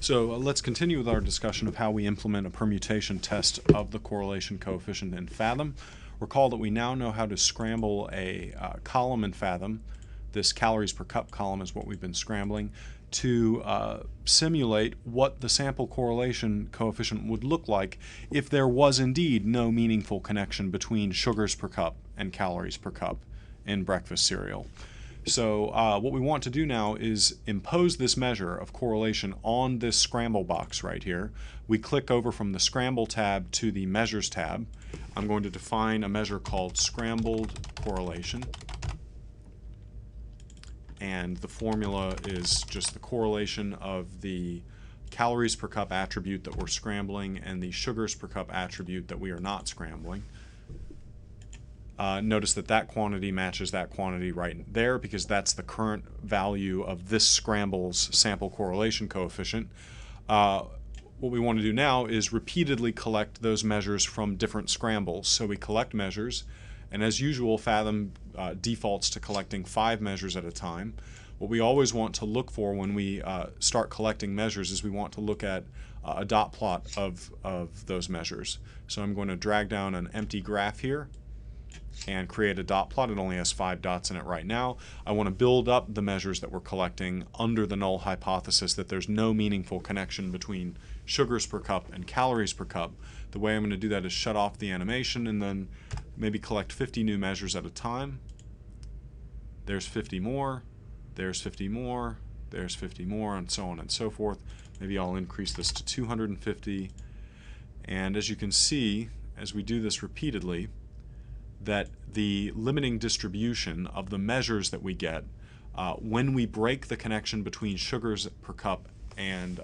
So let's continue with our discussion of how we implement a permutation test of the correlation coefficient in Fathom. Recall that we now know how to scramble a column in Fathom. This calories per cup column is what we've been scrambling to simulate what the sample correlation coefficient would look like if there was indeed no meaningful connection between sugars per cup and calories per cup in breakfast cereal. So what we want to do now is impose this measure of correlation on this scramble box right here. We click over from the Scramble tab to the Measures tab. I'm going to define a measure called Scrambled Correlation. And the formula is just the correlation of the calories per cup attribute that we're scrambling and the sugars per cup attribute that we are not scrambling. Notice that that quantity matches that quantity right there because that's the current value of this scramble's sample correlation coefficient. What we want to do now is repeatedly collect those measures from different scrambles. So we collect measures, and as usual, Fathom defaults to collecting 5 measures at a time. What we always want to look for when we start collecting measures is we want to look at a dot plot of those measures. So I'm going to drag down an empty graph here and create a dot plot. It only has 5 dots in it right now. I want to build up the measures that we're collecting under the null hypothesis that there's no meaningful connection between sugars per cup and calories per cup. The way I'm going to do that is shut off the animation and then maybe collect 50 new measures at a time. There's 50 more, there's 50 more, there's 50 more, and so on and so forth. Maybe I'll increase this to 250. And as you can see, as we do this repeatedly, that the limiting distribution of the measures that we get when we break the connection between sugars per cup and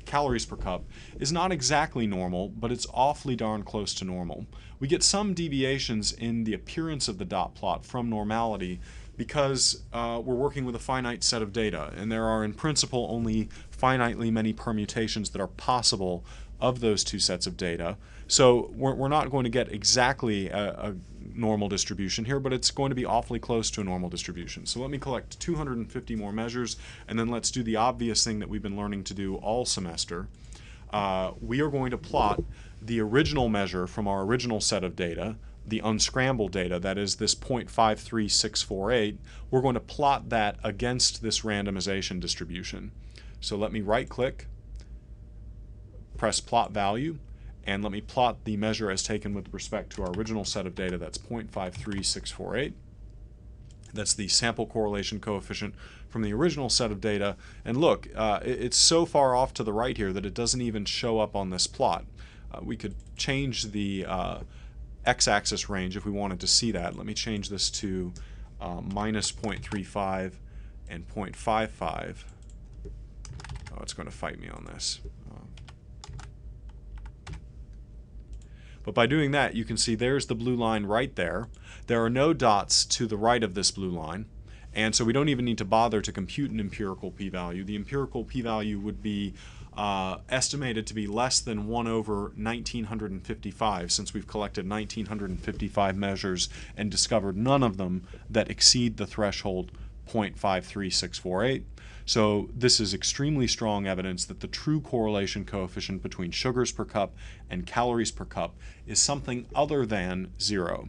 calories per cup is not exactly normal, but it's awfully darn close to normal. We get some deviations in the appearance of the dot plot from normality because we're working with a finite set of data, and there are in principle only finitely many permutations that are possible of those two sets of data. So we're not going to get exactly a normal distribution here, but it's going to be awfully close to a normal distribution. So let me collect 250 more measures, and then let's do the obvious thing that we've been learning to do all semester. We are going to plot the original measure from our original set of data, the unscrambled data, that is this 0.53648. We're going to plot that against this randomization distribution. So let me right-click, press plot value, and let me plot the measure as taken with respect to our original set of data. That's 0.53648. That's the sample correlation coefficient from the original set of data. And look, it's so far off to the right here that it doesn't even show up on this plot. We could change the x-axis range if we wanted to see that. Let me change this to minus 0.35 and 0.55. Oh, it's going to fight me on this. But by doing that, you can see there's the blue line right there. There are no dots to the right of this blue line, and so we don't even need to bother to compute an empirical p-value. The empirical p-value would be estimated to be less than 1 over 1955, since we've collected 1955 measures and discovered none of them that exceed the threshold 0.53648. So this is extremely strong evidence that the true correlation coefficient between sugars per cup and calories per cup is something other than 0.